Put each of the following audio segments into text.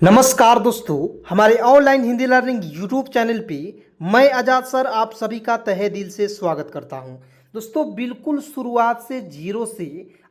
नमस्कार दोस्तों, हमारे online Hindi learning YouTube channel पे मैं आजाद सर आप सभी का तहे दिल से स्वागत करता हूं। दोस्तों, बिल्कुल शुरुआत से जीरो से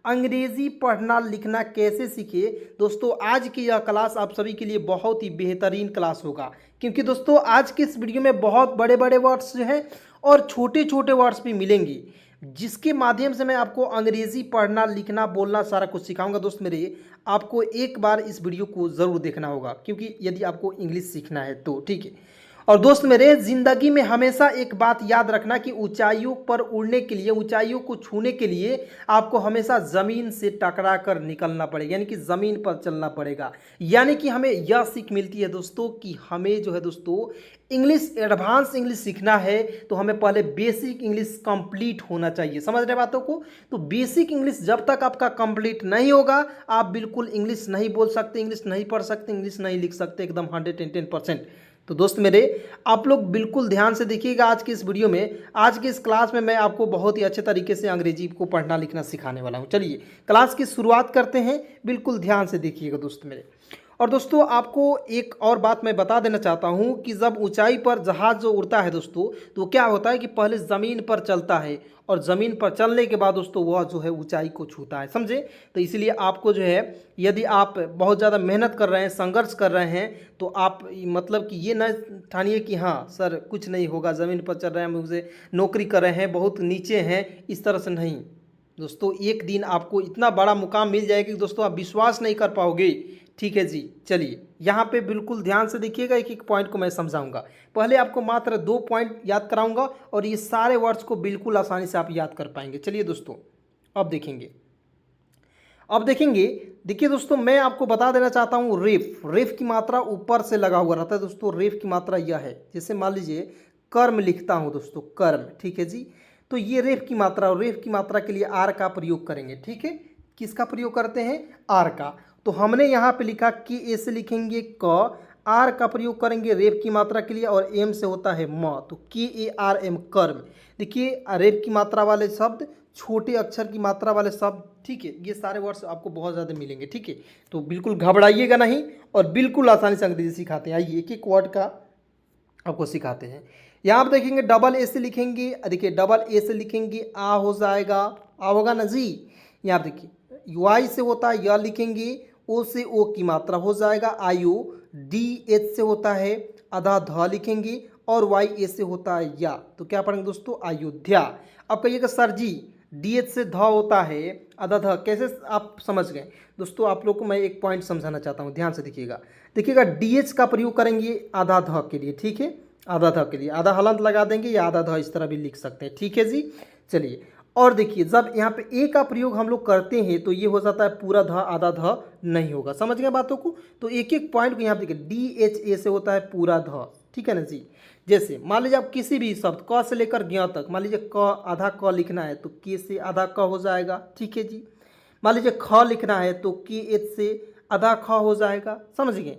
अंग्रेजी पढ़ना लिखना कैसे सीखे। दोस्तों, आज की यह क्लास आप सभी के लिए बहुत ही बेहतरीन क्लास होगा, क्योंकि दोस्तों आज के इस वीडियो में बहुत बड़े बड़े वर्ड्स जो हैं और छोटे छोटे वर्ड्स भी मिलेंगे, जिसके माध्यम से मैं आपको अंग्रेजी पढ़ना लिखना बोलना सारा कुछ सिखाऊंगा। दोस्त मेरे, आपको एक बार इस वीडियो को ज़रूर देखना होगा, क्योंकि यदि आपको इंग्लिश सीखना है तो ठीक है। और दोस्त मेरे, ज़िंदगी में हमेशा एक बात याद रखना कि ऊंचाइयों पर उड़ने के लिए, ऊंचाइयों को छूने के लिए आपको हमेशा ज़मीन से टकरा कर निकलना पड़ेगा, यानी कि ज़मीन पर चलना पड़ेगा। यानी कि हमें यह सीख मिलती है दोस्तों कि हमें जो है दोस्तों इंग्लिश, एडवांस इंग्लिश सीखना है तो हमें पहले बेसिक इंग्लिश कंप्लीट होना चाहिए। समझ रहे बातों को? तो बेसिक इंग्लिश जब तक आपका कंप्लीट नहीं होगा, आप बिल्कुल इंग्लिश नहीं बोल सकते, इंग्लिश नहीं पढ़ सकते, इंग्लिश नहीं लिख सकते, एकदम 110%। तो दोस्त मेरे, आप लोग बिल्कुल ध्यान से देखिएगा आज की इस वीडियो में। आज की इस क्लास में मैं आपको बहुत ही अच्छे तरीके से अंग्रेजी को पढ़ना लिखना सिखाने वाला हूँ। चलिए क्लास की शुरुआत करते हैं, बिल्कुल ध्यान से देखिएगा दोस्त मेरे। और दोस्तों, आपको एक और बात मैं बता देना चाहता हूं कि जब ऊंचाई पर जहाज़ जो उड़ता है दोस्तों, तो क्या होता है कि पहले ज़मीन पर चलता है और ज़मीन पर चलने के बाद दोस्तों वह जो है ऊंचाई को छूता है। समझे? तो इसलिए आपको जो है, यदि आप बहुत ज़्यादा मेहनत कर रहे हैं, संघर्ष कर रहे हैं, तो आप मतलब कि ये न ठानिए कि हाँ सर कुछ नहीं होगा, ज़मीन पर चल रहे हैं, मुझे नौकरी कर रहे हैं, बहुत नीचे हैं, इस तरह से नहीं। दोस्तों, एक दिन आपको इतना बड़ा मुकाम मिल जाएगा कि दोस्तों आप विश्वास नहीं कर पाओगे। ठीक है जी। चलिए यहाँ पे बिल्कुल ध्यान से देखिएगा, एक एक पॉइंट को मैं समझाऊंगा। पहले आपको मात्र 2 पॉइंट याद कराऊंगा और ये सारे वर्ड्स को बिल्कुल आसानी से आप याद कर पाएंगे। चलिए दोस्तों, अब देखेंगे। देखिए दोस्तों, मैं आपको बता देना चाहता हूँ, रेफ, रेफ की मात्रा ऊपर से लगा हुआ रहता है दोस्तों। रेफ की मात्रा यह है, जैसे मान लीजिए कर्म लिखता हूँ दोस्तों, कर्म, ठीक है जी। तो ये रेफ की मात्रा, और रेफ की मात्रा के लिए आर का प्रयोग करेंगे। ठीक है, किसका प्रयोग करते हैं? आर का। तो हमने यहाँ पे लिखा कि ए से लिखेंगे क, आर का प्रयोग करेंगे रेफ की मात्रा के लिए, और एम से होता है म, तो के ए आर एम, कर्म। देखिए रेफ की मात्रा वाले शब्द, छोटे अक्षर की मात्रा वाले शब्द, ठीक है, ये सारे वर्ड्स आपको बहुत ज़्यादा मिलेंगे। ठीक है, तो बिल्कुल घबराइएगा नहीं और बिल्कुल आसानी से अंग्रेजी सिखाते हैं। आइए एक एक वर्ड का आपको सिखाते हैं। यहाँ आप देखेंगे डबल ए से लिखेंगे, देखिए डबल ए से लिखेंगे आ हो जाएगा, आ होगा ना जी। यहाँ देखिए वाई से होता है या लिखेंगे, ओ से ओ की मात्रा हो जाएगा आयु, डी एच से होता है आधा ध लिखेंगे, और वाई ए से होता है या, तो क्या पढ़ेंगे दोस्तों? अयोध्या। अब कहिएगा सर जी डी एच से ध होता है आधा ध, कैसे आप समझ गए? दोस्तों आप लोग को मैं एक पॉइंट समझाना चाहता हूँ, ध्यान से देखिएगा डी एच का प्रयोग करेंगे आधा ध के लिए। ठीक है, आधा ध के लिए आधा हलंत लगा देंगे या आधा ध इस तरह भी लिख सकते हैं। ठीक है जी। चलिए, और देखिए जब यहाँ पे ए का प्रयोग हम लोग करते हैं तो ये हो जाता है पूरा ध, आधा ध नहीं होगा। समझ गए बातों को? तो एक एक पॉइंट को यहाँ पे देखिए, डी एच ए से होता है पूरा ध, ठीक है ना जी। जैसे मान लीजिए आप किसी भी शब्द क से लेकर ज्ञ तक, मान लीजिए क आधा क लिखना है तो के से आधा क हो जाएगा। ठीक है जी। मान लीजिए ख लिखना है तो के एच से आधा ख हो जाएगा। समझ गए?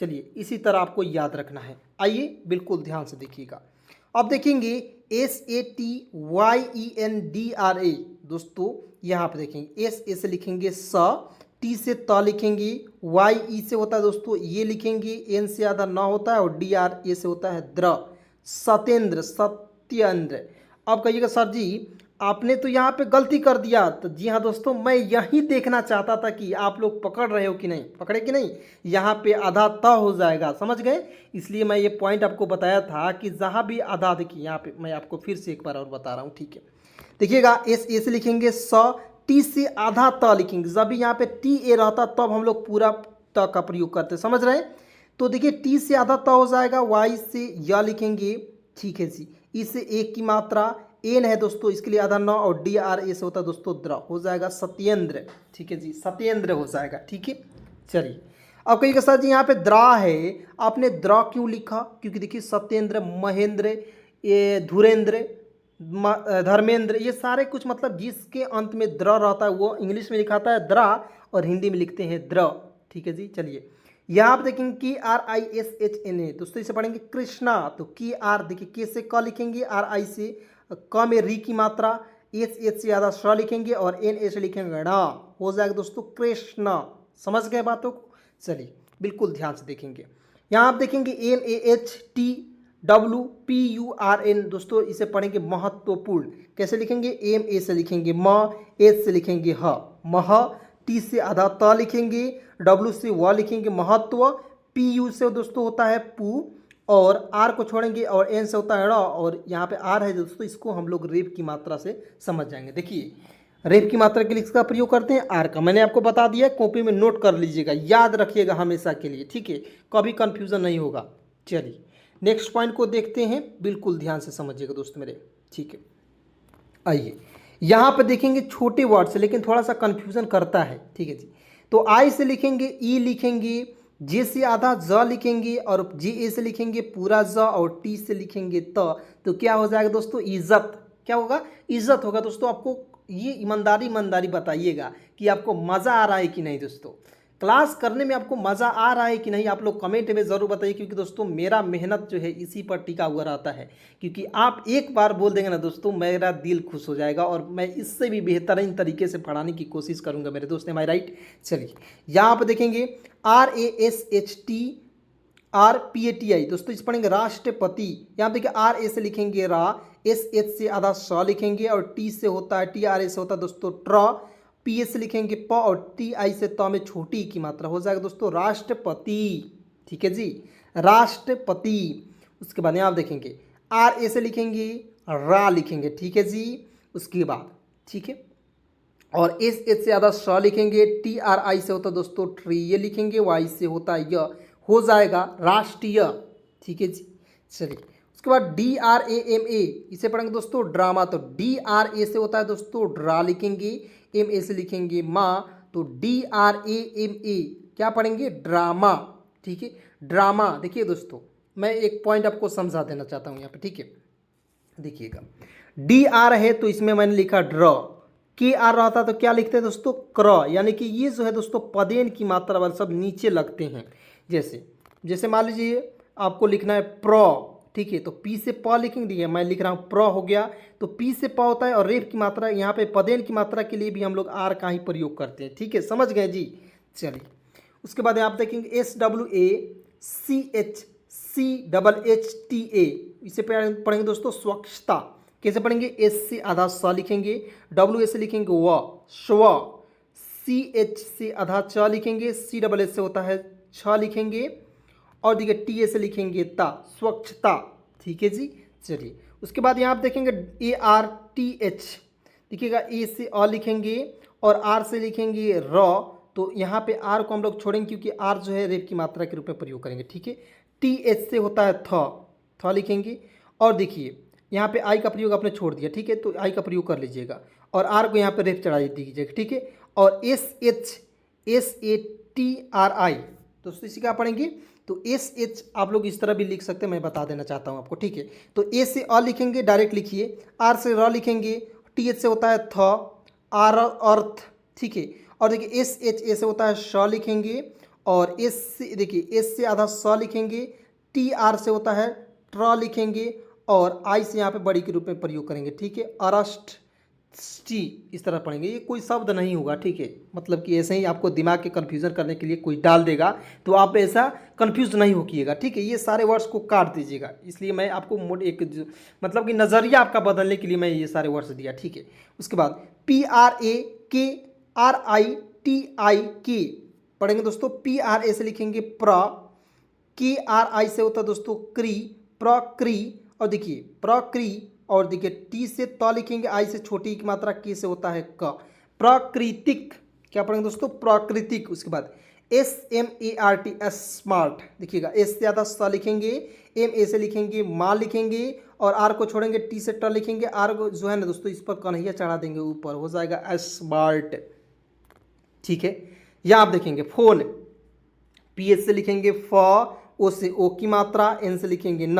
चलिए इसी तरह आपको याद रखना है। आइए बिल्कुल ध्यान से देखिएगा। अब देखेंगे SATYENDRA, दोस्तों यहाँ पे देखेंगे एस ए से लिखेंगे स, टी से त लिखेंगे, वाई ई से होता है दोस्तों ये लिखेंगे, एन से आधा न होता है, और डी आर ए से होता है द्र, सत्येंद्र, सत्येंद्र। अब कहिएगा सर जी आपने तो यहाँ पे गलती कर दिया। तो जी हाँ दोस्तों, मैं यही देखना चाहता था कि आप लोग पकड़ रहे हो कि नहीं, पकड़े कि नहीं। यहाँ पे आधा त हो जाएगा, समझ गए? इसलिए मैं ये पॉइंट आपको बताया था कि जहाँ भी आधा, देखिए यहाँ पे मैं आपको फिर से एक बार और बता रहा हूँ। ठीक है, देखिएगा एस ए से लिखेंगे स, टी से आधा त लिखेंगे। जब भी यहाँ पे टी ए रहता तब हम लोग पूरा त का प्रयोग करते, समझ रहे हैं? तो देखिए टी से आधा त हो जाएगा, वाई से या लिखेंगे, ठीक है जी। ई से एक की मात्रा एन है दोस्तों, इसके लिए आधा न, और डी आर ए से होता है दोस्तों द्र, हो जाएगा सत्येंद्र। ठीक है जी, सत्येंद्र हो जाएगा। ठीक है, चलिए अब कहिएगा सर जी यहाँ पे द्रा है, आपने द्रा क्यों लिखा? क्योंकि देखिए सत्येंद्र, महेंद्र, ये धुरेंद्र, धर्मेंद्र, ये सारे कुछ मतलब जिसके अंत में द्र रहता है वो इंग्लिश में लिखाता है द्रा और हिंदी में लिखते हैं द्र। ठीक है जी। चलिए यहाँ आप देखेंगे कि RISHNA, दोस्तों इसे पढ़ेंगे कृष्णा। तो की आर, देखिए के से क लिखेंगे, आर आई से क में री की मात्रा, एच एच से ज़्यादा श लिखेंगे, और एन ए से लिखेंगे णा, हो जाएगा दोस्तों कृष्णा। समझ गए बातों को? चलिए बिल्कुल ध्यान से देखेंगे। यहाँ आप देखेंगे MAHTWPURN, दोस्तों इसे पढ़ेंगे महत्वपूर्ण। कैसे लिखेंगे? MA से लिखेंगे म, H से लिखेंगे ह, मह, T से आधा त लिखेंगे, W से व लिखेंगे महत्व, PU से दोस्तों होता है पू, और R को छोड़ेंगे और N से होता है ड़, और यहाँ पे R है दोस्तों, इसको हम लोग रेप की मात्रा से समझ जाएंगे। देखिए रेप की मात्रा के लिए इसका प्रयोग करते हैं आर का, मैंने आपको बता दिया, कॉपी में नोट कर लीजिएगा, याद रखिएगा हमेशा के लिए, ठीक है, कभी कंफ्यूजन नहीं होगा। चलिए नेक्स्ट पॉइंट को देखते हैं, बिल्कुल ध्यान से समझिएगा दोस्त मेरे, ठीक है। आइए यहाँ पे देखेंगे छोटे वर्ड से, लेकिन थोड़ा सा कंफ्यूजन करता है, ठीक है जी। तो आई से लिखेंगे ई लिखेंगे, जे से आधा ज लिखेंगे, और जे ए से लिखेंगे पूरा ज, और टी से लिखेंगे त, तो क्या हो जाएगा दोस्तों? इज्जत। क्या होगा? इज्जत होगा। दोस्तों आपको ये ईमानदारी ईमानदारी बताइएगा कि आपको मज़ा आ रहा है कि नहीं। दोस्तों क्लास करने में आपको मज़ा आ रहा है कि नहीं, आप लोग कमेंट में ज़रूर बताइए, क्योंकि दोस्तों मेरा मेहनत जो है इसी पर टिका हुआ रहता है। क्योंकि आप एक बार बोल देंगे ना दोस्तों, मेरा दिल खुश हो जाएगा, और मैं इससे भी बेहतरीन तरीके से पढ़ाने की कोशिश करूँगा मेरे दोस्त। एम आई राइट? चलिए यहाँ पर देखेंगे RASHTRPATI, दोस्तों इस पढ़ेंगे राष्ट्रपति। यहाँ देखिए RA से लिखेंगे रा, SH से आधा स लिखेंगे, और T से होता है TRA से होता है दोस्तों ट्र, PA से लिखेंगे प, और TI से त में छोटी की मात्रा हो जाएगा दोस्तों राष्ट्रपति। ठीक है जी, राष्ट्रपति। उसके बाद यहाँ आप देखेंगे RA से लिखेंगे रा लिखेंगे, ठीक है जी। उसके बाद ठीक है, और SH से आधा स लिखेंगे, TRI से होता है दोस्तों ट्री, ये लिखेंगे, Y से होता है य, हो जाएगा राष्ट्रीय। ठीक है जी। चलिए उसके बाद DRAMA, इसे पढ़ेंगे दोस्तों ड्रामा, तो DRA से होता है दोस्तों ड्रा लिखेंगे, MA से लिखेंगे माँ, तो DRAMA क्या पढ़ेंगे? ड्रामा। ठीक है, ड्रामा। देखिए दोस्तों मैं एक पॉइंट आपको समझा देना चाहता हूँ यहाँ पे, ठीक है। देखिएगा DR है तो इसमें मैंने लिखा ड्र, KR रहता तो क्या लिखते हैं दोस्तों? क्र, यानी कि ये जो है दोस्तों पदेन की मात्रा वाले सब नीचे लगते हैं। जैसे मान लीजिए आपको लिखना है प्र, ठीक है, तो पी से प लिखेंगे, देखिए मैं लिख रहा हूँ प्र हो गया, तो पी से प होता है, और रेफ की मात्रा यहाँ पे पदेन की मात्रा के लिए भी हम लोग आर का ही प्रयोग करते हैं। ठीक है, समझ गए जी। चलिए उसके बाद आप देखेंगे SWACHHTA, इसे पढ़ेंगे दोस्तों स्वच्छता। कैसे पढ़ेंगे? S से आधा स लिखेंगे, WA से लिखेंगे व, स्व, CH से आधा च लिखेंगे, CSS से होता है छ लिखेंगे, और देखिए TA से लिखेंगे ता, स्वच्छता। ठीक है जी। चलिए उसके बाद यहाँ आप देखेंगे ARTH, देखिएगा A से अ लिखेंगे और R से लिखेंगे र, तो यहाँ पे R को हम लोग छोड़ेंगे क्योंकि R जो है रेप की मात्रा के रूप में प्रयोग करेंगे। ठीक है, TH से होता है थ लिखेंगे, और देखिए यहाँ पे आई का प्रयोग आपने छोड़ दिया। ठीक है, तो आई का प्रयोग कर लीजिएगा, और आर को यहाँ पे रेफ चढ़ा दीजिएगा। ठीक है, और SHSATRI, दोस्तों इसी क्या पढ़ेंगे? तो SH आप लोग इस तरह भी लिख सकते हैं, मैं बता देना चाहता हूँ आपको। ठीक है, तो A से अ लिखेंगे, डायरेक्ट लिखिए, R से र लिखेंगे, TH से होता है थ, आर अर्थ। ठीक है, और देखिए SHA से होता है श लिखेंगे, और S से देखिए S से आधा स लिखेंगे, TR से होता है ट्र लिखेंगे, और आई से यहाँ पे बड़ी के रूप में प्रयोग करेंगे। ठीक है, अरस्ट टी, इस तरह पढ़ेंगे, ये कोई शब्द नहीं होगा। ठीक है, मतलब कि ऐसे ही आपको दिमाग के कन्फ्यूज़न करने के लिए कोई डाल देगा, तो आप ऐसा कन्फ्यूज नहीं होइएगा। ठीक है, ये सारे वर्ड्स को काट दीजिएगा, इसलिए मैं आपको एक मतलब कि नज़रिया आपका बदलने के लिए मैं ये सारे वर्ड्स दिया। ठीक है, उसके बाद PRAKRITIK पढ़ेंगे दोस्तों। PRA से लिखेंगे प्र, KRI से होता है दोस्तों क्री, प्रक्री, और देखिए प्रक्री, और देखिए टी से त लिखेंगे, आई से छोटी की मात्रा, के से होता है क, प्राकृतिक। क्या पढ़ेंगे दोस्तों? प्राकृतिक। उसके बाद SMART, स्मार्ट, देखिएगा S से ज़्यादा स लिखेंगे, MA से लिखेंगे माँ लिखेंगे, और R को छोड़ेंगे, T से ट लिखेंगे, R को जो है ना दोस्तों इस पर कन्हैया चढ़ा देंगे ऊपर, हो जाएगा स्मार्ट। ठीक है, या आप देखेंगे फोन, PH से लिखेंगे फ, O से ओ की मात्रा, N से लिखेंगे न,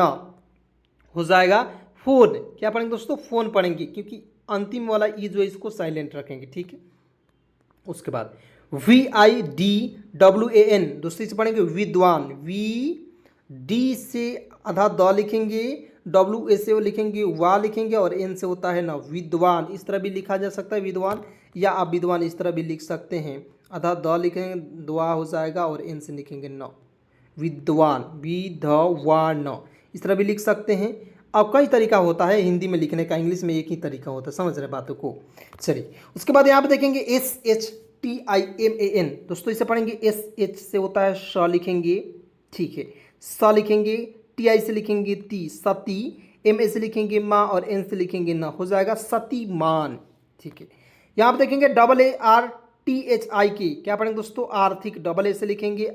हो जाएगा फोन। क्या पढ़ेंगे दोस्तों? फोन पढ़ेंगे, क्योंकि अंतिम वाला ई जो है इसको साइलेंट रखेंगे। ठीक है, उसके बाद VIDWAN, दोस्तों इसे पढ़ेंगे विद्वान, VD से आधा द लिखेंगे, WA से वो लिखेंगे वा लिखेंगे, और N से होता है ना विद्वान। इस तरह भी लिखा जा सकता है विद्वान, या आप विद्वान इस तरह भी लिख सकते हैं। आधा द लिखेंगे दुआ हो जाएगा और एन से लिखेंगे न, विद्वान, विधवान, इस तरह भी लिख सकते हैं। अब कई तरीका होता है हिंदी में लिखने का, इंग्लिश में एक ही तरीका होता है, समझ रहे बातों को। चलिए उसके बाद यहाँ पे देखेंगे SHTIMAN, दोस्तों इसे पढ़ेंगे SH से होता है श लिखेंगे, ठीक है, स लिखेंगे, TI से लिखेंगे ती, सती, MA से लिखेंगे माँ और N से लिखेंगे न, हो जाएगा सतीमान, ठीक है। यहाँ पे देखेंगे ARTHIK, क्या पढ़ेंगे दोस्तों, आर्थिक, AA से लिखेंगे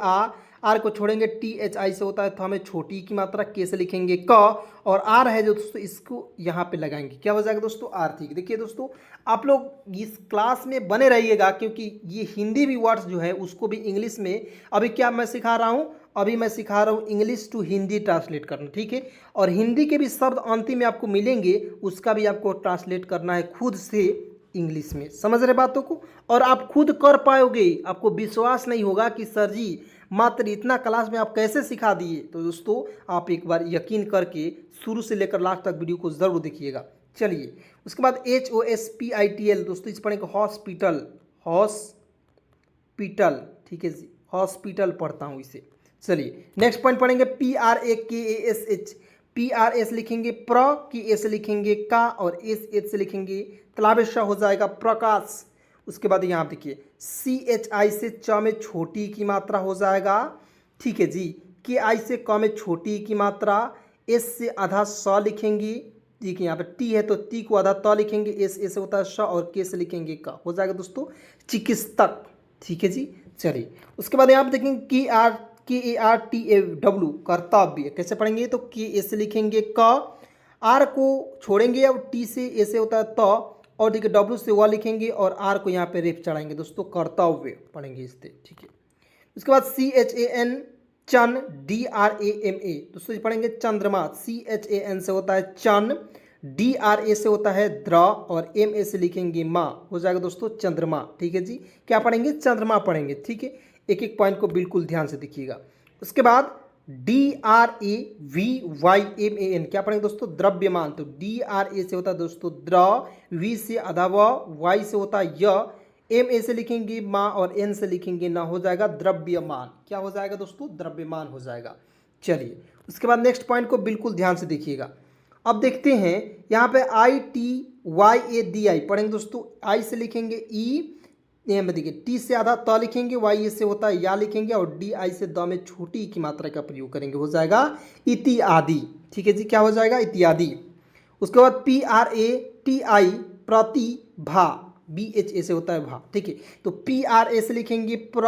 आर को छोड़ेंगे, THI से होता है तो हमें छोटी की मात्रा, के से लिखेंगे क, और आर है जो दोस्तों इसको यहाँ पे लगाएंगे, क्या हो जाएगा दोस्तों, आर्थिक। देखिए दोस्तों आप लोग इस क्लास में बने रहिएगा, क्योंकि ये हिंदी भी वर्ड्स जो है उसको भी इंग्लिश में अभी क्या मैं सिखा रहा हूँ, अभी मैं सिखा रहा हूँ इंग्लिश टू हिंदी ट्रांसलेट करना, ठीक है। और हिंदी के भी शब्द अंतिम में आपको मिलेंगे, उसका भी आपको ट्रांसलेट करना है खुद से इंग्लिश में, समझ रहे बातों को। और आप खुद कर पाओगे, आपको विश्वास नहीं होगा कि सर जी मात्र इतना क्लास में आप कैसे सिखा दिए। तो दोस्तों आप एक बार यकीन करके शुरू से लेकर लास्ट तक वीडियो को ज़रूर देखिएगा। चलिए उसके बाद HOSPITL, दोस्तों इस पढ़ेंगे हॉस्पिटल, हॉस्पिटल, ठीक है जी, हॉस्पिटल पढ़ता हूँ इसे। चलिए नेक्स्ट पॉइंट पढ़ेंगे PRAKASH, PRS लिखेंगे प्र की एस लिखेंगे का और एच से लिखेंगे तलाबेश हो जाएगा प्रकाश। उसके बाद यहाँ देखिए CHI से च में छोटी की मात्रा हो जाएगा, ठीक है जी, KI से क में छोटी की मात्रा, S से आधा स लिखेंगे, ठीक है, यहाँ पे T है तो T को आधा त लिखेंगे, S से होता है श और K से लिखेंगे का, हो जाएगा दोस्तों चिकित्सक, ठीक है जी। चलिए उसके बाद यहाँ पे देखेंगे KARTAW कर्तव्य, कैसे पढ़ेंगे, तो K से लिखेंगे क, R को छोड़ेंगे और T से ऐसे होता है त, और देखिए W से व लिखेंगे और R को यहाँ पे रेफ चढ़ाएंगे, दोस्तों कर्तव्य पढ़ेंगे इससे, ठीक है। उसके बाद CHAN चन, DRAMA, दोस्तों पढ़ेंगे चंद्रमा, CHAN से होता है चन, DRA से होता है द्र और MA से लिखेंगे माँ, हो जाएगा दोस्तों चंद्रमा, ठीक है जी। क्या पढ़ेंगे, चंद्रमा पढ़ेंगे, ठीक है। एक एक पॉइंट को बिल्कुल ध्यान से देखिएगा। उसके बाद DRAVYMAN, क्या पढ़ेंगे दोस्तों, द्रव्यमान, तो DRA से होता है दोस्तों द्र, V से आधा व, Y से होता है य, MA से लिखेंगे माँ और N से लिखेंगे ना, हो जाएगा द्रव्यमान, क्या हो जाएगा दोस्तों, द्रव्यमान हो जाएगा। चलिए उसके बाद नेक्स्ट पॉइंट को बिल्कुल ध्यान से देखिएगा। अब देखते हैं यहाँ पे ITYADI पढ़ेंगे दोस्तों, I से लिखेंगे ई, यहाँ में देखिए T से आधा त लिखेंगे, Y से होता है या लिखेंगे और DI से द में छोटी की मात्रा का प्रयोग करेंगे, हो जाएगा इत्यादि, ठीक है जी, क्या हो जाएगा इत्यादि। उसके बाद PRATI प्रतिभा, BHA से होता है भा, ठीक है, तो PRA से लिखेंगे प्र,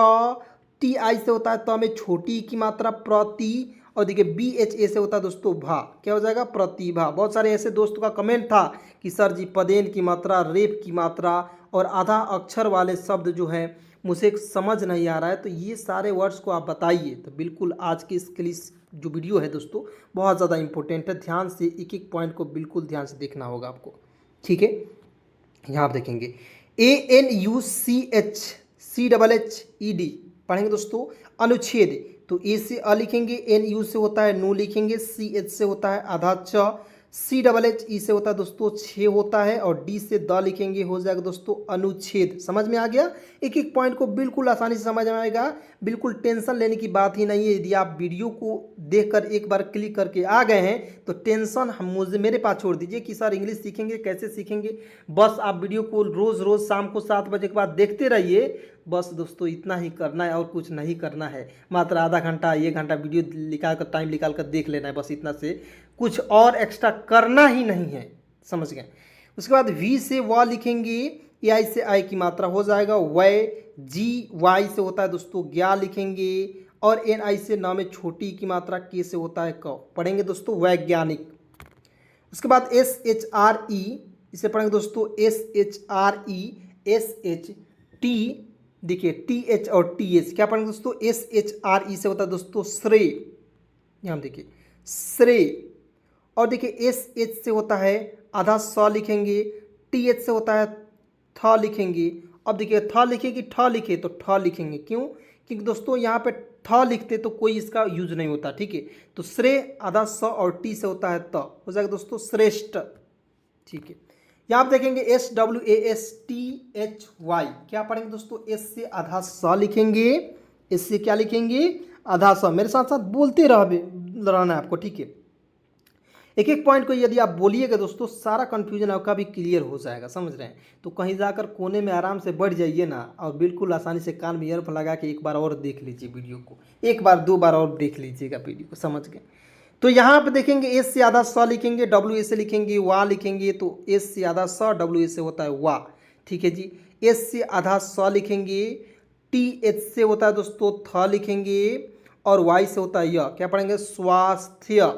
TI से होता है त में छोटी की मात्रा प्रति, और देखिए BHA से होता है दोस्तों भा, क्या हो जाएगा प्रतिभा। बहुत सारे ऐसे दोस्तों का कमेंट था कि सर जी पदेन की मात्रा, रेप की मात्रा और आधा अक्षर वाले शब्द जो है मुझे समझ नहीं आ रहा है, तो ये सारे वर्ड्स को आप बताइए। तो बिल्कुल आज की इसके लिए जो वीडियो है दोस्तों बहुत ज़्यादा इंपॉर्टेंट है, ध्यान से एक एक पॉइंट को बिल्कुल ध्यान से देखना होगा आपको, ठीक है। यहाँ आप देखेंगे ANUCHCHHED पढ़ेंगे दोस्तों अनुच्छेद, तो ए से अ लिखेंगे, NU से होता है नू लिखेंगे, CH से होता है आधा च, CHHE से होता है दोस्तों छः होता है और D से द लिखेंगे, हो जाएगा दोस्तों अनुच्छेद। समझ में आ गया, एक एक पॉइंट को बिल्कुल आसानी से समझ में आएगा, बिल्कुल टेंशन लेने की बात ही नहीं है। यदि आप वीडियो को देखकर एक बार क्लिक करके आ गए हैं तो टेंशन हम मुझे मेरे पास छोड़ दीजिए कि सर इंग्लिश सीखेंगे कैसे सीखेंगे। बस आप वीडियो को रोज़ शाम को 7 बजे के बाद देखते रहिए, बस दोस्तों इतना ही करना है और कुछ नहीं करना है। मात्र आधा घंटा 1 घंटा वीडियो निकाल कर टाइम निकाल कर देख लेना है, बस इतना से, कुछ और एक्स्ट्रा करना ही नहीं है, समझ गए। उसके बाद V से व लिखेंगे, AI से आई की मात्रा हो जाएगा वै, GY से होता है दोस्तों ज्ञा लिखेंगे और NI से न में छोटी की मात्रा K से होता है क, पढ़ेंगे दोस्तों वैज्ञानिक। उसके बाद SHRE, इसे पढ़ेंगे दोस्तों SHRE, SHT, देखिए TH और TH, क्या पढ़ेंगे दोस्तों SHRE से होता है दोस्तों श्रेय, यहाँ देखिए श्रेय, और देखिए SH से होता है आधा स लिखेंगे, TH से होता है थ लिखेंगे। अब देखिए थ लिखे कि ठ लिखे, तो ठ लिखेंगे, क्यों, क्योंकि दोस्तों यहाँ पे थ लिखते तो कोई इसका यूज नहीं होता, ठीक है। तो श्रेय आधा स और टी से होता है त, हो जाएगा दोस्तों श्रेष्ठ, ठीक है। यहाँ आप देखेंगे SWASTHY, क्या पढ़ेंगे दोस्तों, एस से आधा स लिखेंगे, एस से क्या लिखेंगे, आधा स। मेरे साथ साथ बोलते रहना है आपको, ठीक है। एक एक पॉइंट को यदि आप बोलिएगा दोस्तों, सारा कन्फ्यूजन आपका भी क्लियर हो जाएगा, समझ रहे हैं। तो कहीं जाकर कोने में आराम से बैठ जाइए ना, और बिल्कुल आसानी से कान में ईयरफोन लगा के एक बार और देख लीजिए वीडियो को, एक बार दो बार और देख लीजिएगा वीडियो को, समझ गए। तो यहाँ पे देखेंगे एस से आधा स लिखेंगे, डब्ल्यू ए से लिखेंगे वा लिखेंगे, तो एस से आधा स, डब्ल्यू ए से होता है वा, ठीक है जी। एस से आधा स लिखेंगे, टी एच से होता है दोस्तों थ लिखेंगे, और वाई से होता है य, क्या पढ़ेंगे, स्वास्थ्य,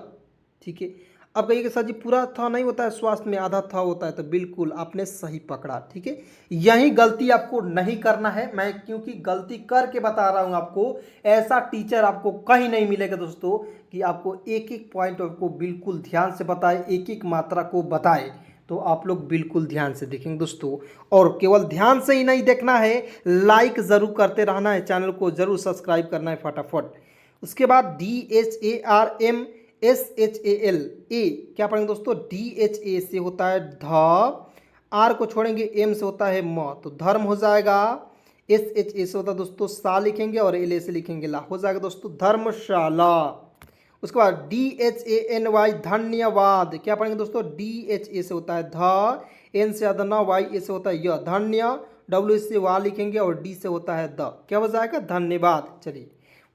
ठीक है। अब कहिए कि सर जी पूरा था नहीं होता है, स्वास्थ्य में आधा था होता है, तो बिल्कुल आपने सही पकड़ा, ठीक है। यही गलती आपको नहीं करना है, मैं क्योंकि गलती करके बता रहा हूं आपको। ऐसा टीचर आपको कहीं नहीं मिलेगा दोस्तों कि आपको एक एक पॉइंट आपको बिल्कुल ध्यान से बताए, एक एक मात्रा को बताए। तो आप लोग बिल्कुल ध्यान से देखेंगे दोस्तों, और केवल ध्यान से ही नहीं देखना है, लाइक ज़रूर करते रहना है, चैनल को ज़रूर सब्सक्राइब करना है फटाफट। उसके बाद DHARMSHAL ए, क्या पढ़ेंगे दोस्तों, DHA से होता है ध, आर को छोड़ेंगे, एम से होता है म, तो धर्म हो जाएगा। SHA से होता है दोस्तों सा लिखेंगे, और LA से लिखेंगे ला, हो जाएगा दोस्तों धर्मशाला। उसके बाद DHANY धन्यवाद, क्या पढ़ेंगे दोस्तों, DHA से होता है ध, एन से आधा न, वाई ए से होता है य, धन्य, डब्ल्यू से वा लिखेंगे, और डी से होता है द, क्या हो जाएगा, धन्यवाद। चलिए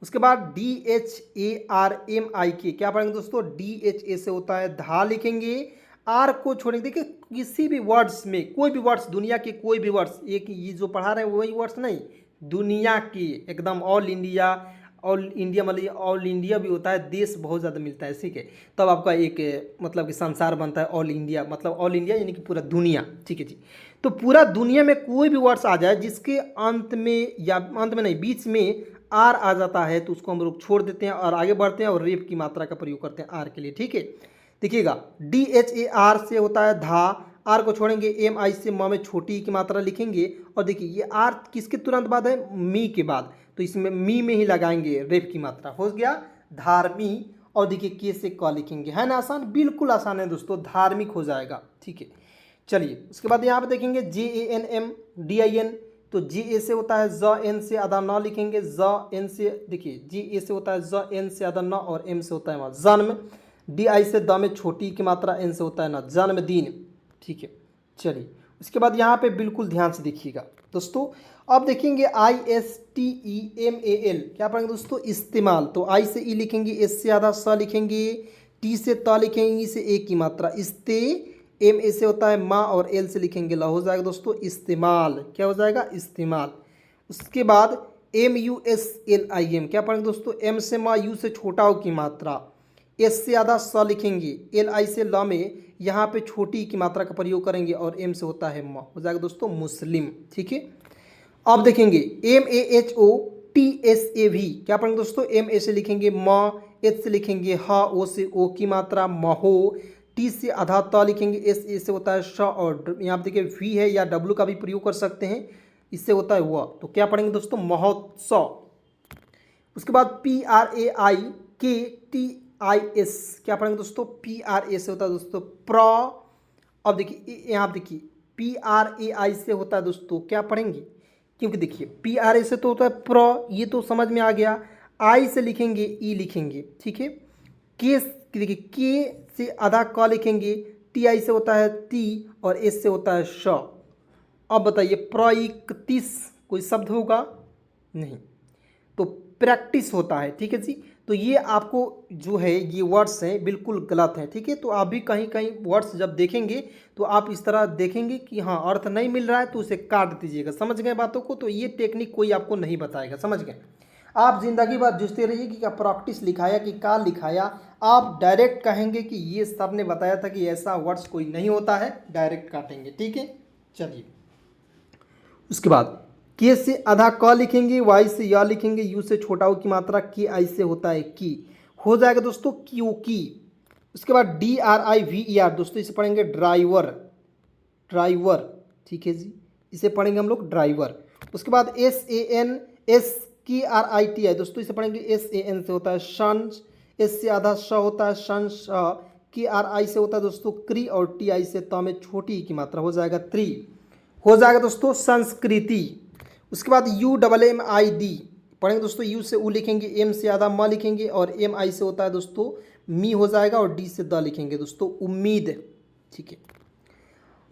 उसके बाद DHARMIK, क्या पढ़ेंगे दोस्तों, DHA से होता है धा लिखेंगे, आर को छोड़ेंगे। देखिए किसी भी वर्ड्स में, कोई भी वर्ड्स, दुनिया के कोई भी वर्ड्स, एक ये जो पढ़ा रहे हैं वही वर्ड्स नहीं, दुनिया की एकदम ऑल इंडिया, मतलब ऑल इंडिया भी होता है, देश बहुत ज़्यादा मिलता है, ठीक है। तब आपका एक मतलब कि संसार बनता है ऑल इंडिया, मतलब ऑल इंडिया यानी कि पूरा दुनिया, ठीक है जी। तो पूरा दुनिया में कोई भी वर्ड्स आ जाए जिसके अंत में, या अंत में नहीं, बीच में आर आ जाता है, तो उसको हम लोग छोड़ देते हैं और आगे बढ़ते हैं, और रेप की मात्रा का प्रयोग करते हैं आर के लिए, ठीक है। देखिएगा DHAR से होता है धा, आर को छोड़ेंगे, MI से म में छोटी की मात्रा लिखेंगे, और देखिए ये आर किसके तुरंत बाद है, मी के बाद, तो इसमें मी में ही लगाएंगे रेप की मात्रा, हो गया धार्मी। और देखिए के से क लिखेंगे, है ना आसान, बिल्कुल आसान है दोस्तों, धार्मिक हो जाएगा, ठीक है। चलिए उसके बाद यहाँ पे देखेंगे JANMDIN, तो GA से होता है ज, एन से आधा न लिखेंगे, ज एन से, देखिए GA से होता है ज, एन से आधा न, और एम से होता है वहाँ जन्म, DI से द में छोटी की मात्रा, एन से होता है ना, जन्मदिन, ठीक है। चलिए उसके बाद यहाँ पे बिल्कुल ध्यान से देखिएगा दोस्तों। अब देखेंगे ISTEMAL, क्या पढ़ेंगे दोस्तों, इस्तेमाल, तो आई से ई लिखेंगे, एस से आधा स लिखेंगे, टी से त लिखेंगे, से एक की मात्रा, इस्ते, एम ए से होता है माँ, और एल से लिखेंगे ला, हो जाएगा दोस्तों इस्तेमाल, क्या हो जाएगा, इस्तेमाल। उसके बाद MUSLIM, क्या पढ़ेंगे दोस्तों, एम से माँ, यू से छोटा हो की मात्रा, एस से आधा स लिखेंगे, LI से ल में यहाँ पे छोटी की मात्रा का प्रयोग करेंगे, और एम से होता है म, हो जाएगा दोस्तों मुस्लिम, ठीक है। अब देखेंगे MAHOTSAV, क्या पढ़ेंगे दोस्तों, एम ए से लिखेंगे म, एच से लिखेंगे ह, ओ से ओ की मात्रा महो, टी से आधा त लिखेंगे, एस ए से होता है श, और यहाँ पे देखिए वी है या डब्ल्यू का भी प्रयोग कर सकते हैं, इससे होता है वह, तो क्या पढ़ेंगे दोस्तों, महोत्सव। उसके बाद PRAIKTIS, क्या पढ़ेंगे दोस्तों, PRA से होता है दोस्तों प्र। अब देखिए यहाँ देखिए PRAI से होता है दोस्तों, क्या पढ़ेंगे, क्योंकि देखिए PRA से तो होता है प्र, ये तो समझ में आ गया, आई से लिखेंगे ई लिखेंगे, ठीक है। के देखिए के से आधा क लिखेंगे, TI से होता है ती, और एस से होता है श। अब बताइए प्रैक्टिस कोई शब्द होगा नहीं, तो प्रैक्टिस होता है, ठीक है जी। तो ये आपको जो है ये वर्ड्स हैं बिल्कुल गलत हैं, ठीक है। तो आप भी कहीं कहीं वर्ड्स जब देखेंगे तो आप इस तरह देखेंगे कि हाँ अर्थ नहीं मिल रहा है, तो उसे काट दीजिएगा, समझ गए बातों को। तो ये टेक्निक कोई आपको नहीं बताएगा, समझ गए। आप जिंदगी भर जुझते रहिए कि क्या प्रैक्टिस लिखाया कि का लिखाया, आप डायरेक्ट कहेंगे कि ये सर ने बताया था कि ऐसा वर्ड्स कोई नहीं होता है, डायरेक्ट काटेंगे, ठीक है। चलिए उसके बाद के से आधा क लिखेंगे, वाई से या लिखेंगे, यू से छोटा हो की मात्रा, के आई से होता है की, हो जाएगा दोस्तों क्यू की। उसके बाद DRIVER, दोस्तों इसे पढ़ेंगे ड्राइवर, ड्राइवर, ठीक है जी, इसे पढ़ेंगे हम लोग ड्राइवर। उसके बाद SANSKRITI, दोस्तों इसे पढ़ेंगे SAN से होता है सन, एस से आधा श होता है सन, के आर आई से होता है दोस्तों क्री और टी आई से त में छोटी ई की मात्रा हो जाएगा त्री। हो जाएगा दोस्तों संस्कृति। उसके बाद you double M I D पढ़ेंगे दोस्तों, यू से ऊ लिखेंगे, एम से आधा म लिखेंगे और एम आई से होता है दोस्तों मी हो जाएगा और डी से द लिखेंगे दोस्तों उम्मीद। ठीक है।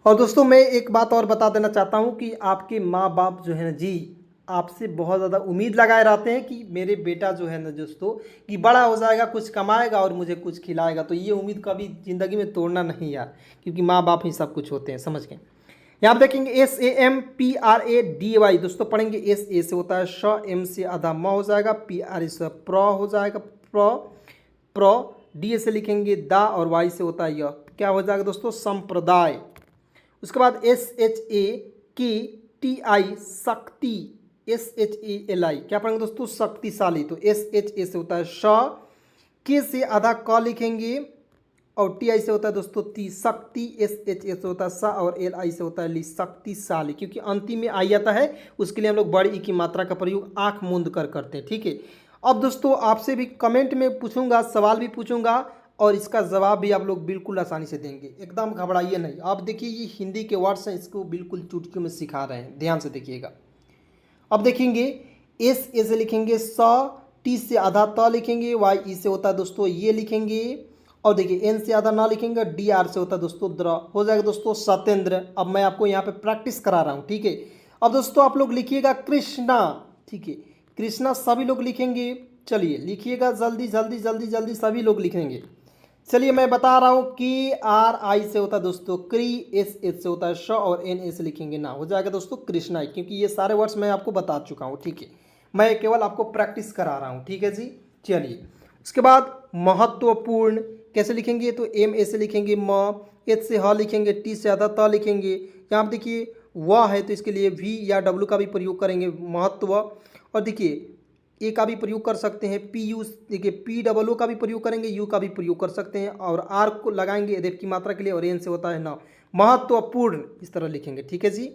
और दोस्तों मैं एक बात और बता देना चाहता हूँ कि आपके माँ बाप जो है ना जी आपसे बहुत ज़्यादा उम्मीद लगाए रहते हैं कि मेरे बेटा जो है ना दोस्तों कि बड़ा हो जाएगा, कुछ कमाएगा और मुझे कुछ खिलाएगा। तो ये उम्मीद कभी ज़िंदगी में तोड़ना नहीं यार, क्योंकि माँ बाप ही सब कुछ होते हैं, समझ गए। यहाँ पे देखेंगे SAMPRADY दोस्तों पढ़ेंगे, एस ए से होता है श, एम से आधा म हो जाएगा, PRA से प्र हो जाएगा प्र, डी से लिखेंगे दा और वाई से होता है यह, क्या हो जाएगा दोस्तों संप्रदाय। उसके बाद SHAKTI शक्ति, SHALI क्या पढ़ेंगे दोस्तों शक्तिशाली। तो SHA से होता है श, के से आधा क लिखेंगे और टी आई से होता है दोस्तों ती शक्ति, SHA से होता है सा और LI से होता है ली शक्तिशाली। क्योंकि अंतिम में आई आता है उसके लिए हम लोग बड़ी ई की मात्रा का प्रयोग आंख मूंद कर करते हैं। ठीक है। अब दोस्तों आपसे भी कमेंट में पूछूंगा, सवाल भी पूछूंगा और इसका जवाब भी आप लोग बिल्कुल आसानी से देंगे, एकदम घबराइए नहीं। आप देखिए ये हिंदी के वर्ड्स हैं, इसको बिल्कुल चुटकियों में सिखा रहे हैं, ध्यान से देखिएगा। अब देखेंगे एस ए से लिखेंगे स, टी से आधा त लिखेंगे, वाई ई से होता है दोस्तों ये लिखेंगे और देखिए एन से आधा ना लिखेंगे, डी आर से होता है दोस्तों द्र, हो जाएगा दोस्तों सत्येंद्र। अब मैं आपको यहाँ पे प्रैक्टिस करा रहा हूँ। ठीक है। अब दोस्तों आप लोग लिखिएगा कृष्णा। ठीक है, कृष्णा सभी लोग लिखेंगे, चलिए लिखिएगा जल्दी जल्दी जल्दी जल्दी सभी लोग लिखेंगे। चलिए मैं बता रहा हूँ KRI से होता है दोस्तों क्री, SH से होता है श और NA से लिखेंगे ना, हो जाएगा दोस्तों कृष्णा, क्योंकि ये सारे वर्ड्स मैं आपको बता चुका हूँ। ठीक है, मैं केवल आपको प्रैक्टिस करा रहा हूँ। ठीक है जी। चलिए उसके बाद महत्वपूर्ण कैसे लिखेंगे, तो MA से लिखेंगे म, H से ह लिखेंगे, T से आधा त लिखेंगे। यहाँ पर देखिए वह है तो इसके लिए V या W का भी प्रयोग करेंगे महत्व, और देखिए ए का भी प्रयोग कर सकते हैं, PU देखिए POO का भी प्रयोग करेंगे, यू का भी प्रयोग कर सकते हैं और आर को लगाएंगे रेप की मात्रा के लिए और एन से होता है ना महत्वपूर्ण, इस तरह लिखेंगे। ठीक है जी।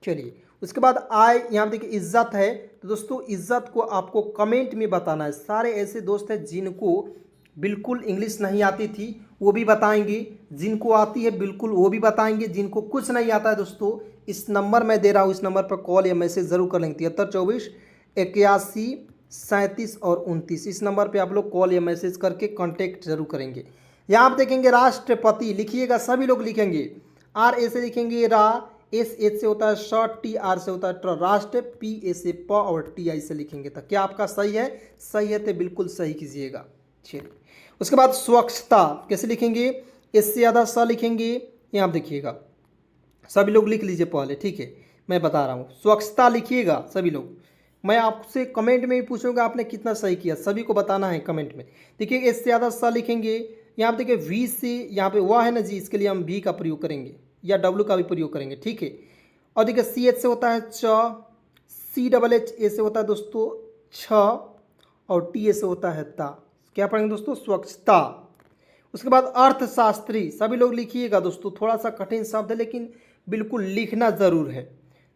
चलिए उसके बाद आय, यहाँ देखिए इज्जत है, तो दोस्तों इज्जत को आपको कमेंट में बताना है। सारे ऐसे दोस्त हैं जिनको बिल्कुल इंग्लिश नहीं आती थी वो भी बताएंगे, जिनको आती है बिल्कुल वो भी बताएंगे, जिनको कुछ नहीं आता है दोस्तों इस नंबर मैं दे रहा हूँ, इस नंबर पर कॉल या मैसेज जरूर कर लेंगे 73248137 और 29, इस नंबर पे आप लोग कॉल या मैसेज करके कांटेक्ट जरूर करेंगे। यहाँ आप देखेंगे राष्ट्रपति लिखिएगा, सभी लोग लिखेंगे, RA से लिखेंगे रा, SH से होता है श, TR से होता है ट्र, राष्ट्र, PA से प और TI से लिखेंगे। तो क्या आपका सही है? सही है तो बिल्कुल सही कीजिएगा। चलिए उसके बाद स्वच्छता कैसे लिखेंगे, S से आधा स लिखेंगे, यहाँ आप देखिएगा सभी लोग लिख लीजिए पहले। ठीक है, मैं बता रहा हूँ स्वच्छता लिखिएगा सभी लोग। मैं आपसे कमेंट में भी पूछूंगा आपने कितना सही किया, सभी को बताना है कमेंट में। देखिए एस से ज़्यादा सा लिखेंगे, यहाँ पे देखिए वी से यहाँ पे वह है ना जी, इसके लिए हम वी का प्रयोग करेंगे या डब्ल्यू का भी प्रयोग करेंगे। ठीक है, और देखिए सी एच से होता है च, सी डबल एच ए से होता है दोस्तों छ और टी ए से होता है ता। क्या पढ़ेंगे दोस्तों? स्वच्छता। उसके बाद अर्थशास्त्री सभी लोग लिखिएगा दोस्तों, थोड़ा सा कठिन शब्द है लेकिन बिल्कुल लिखना ज़रूर है।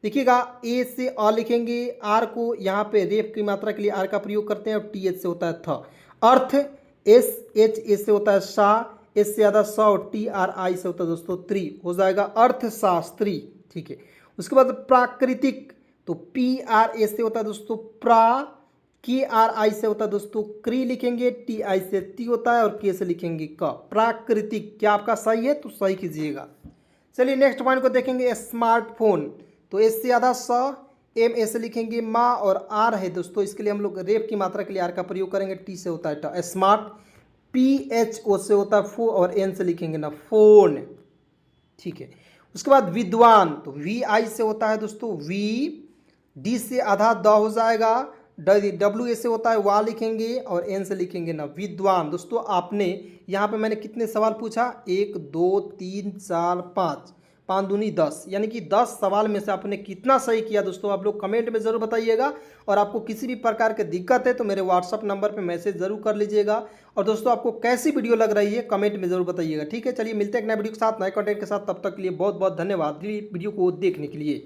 देखिएगा ए से अ लिखेंगे, आर को यहाँ पे रेप की मात्रा के लिए आर का प्रयोग करते हैं और टी एच से होता है थ। अर्थ, एस एच ए से होता है सा, एस से ज़्यादा स और टी आर आई से होता है दोस्तों त्री, हो जाएगा अर्थशास्त्री। ठीक है, उसके बाद प्राकृतिक, तो पी आर ए से होता है दोस्तों प्रा, के आर आई से होता है दोस्तों क्री लिखेंगे, टी आई से ती होता है और के से लिखेंगे क, प्राकृतिक। क्या आपका सही है? तो सही कीजिएगा। चलिए नेक्स्ट पॉइंट को देखेंगे, स्मार्टफोन, तो एस से आधा स, एम ए से लिखेंगे माँ और आर है दोस्तों, इसके लिए हम लोग रेप की मात्रा के लिए आर का प्रयोग करेंगे, टी से होता है ट। स्मार्ट, पी एच ओ से होता है फो और एन से लिखेंगे ना फोन। ठीक है, उसके बाद विद्वान, तो वी आई से होता है दोस्तों वी, डी से आधा द हो जाएगा, डब्ल्यू ए से होता है वा लिखेंगे और एन से लिखेंगे ना विद्वान। दोस्तों आपने यहाँ पे मैंने कितने सवाल पूछा, 1 2 3 4 5, 5 दूनी 10, यानी कि 10 सवाल में से आपने कितना सही किया दोस्तों आप लोग कमेंट में ज़रूर बताइएगा। और आपको किसी भी प्रकार की दिक्कत है तो मेरे व्हाट्सअप नंबर पे मैसेज ज़रूर कर लीजिएगा। और दोस्तों आपको कैसी वीडियो लग रही है कमेंट में ज़रूर बताइएगा। ठीक है, चलिए मिलते हैं एक नए वीडियो के साथ, नए कंटेंट के साथ, तब तक के लिए बहुत बहुत धन्यवाद वीडियो को देखने के लिए।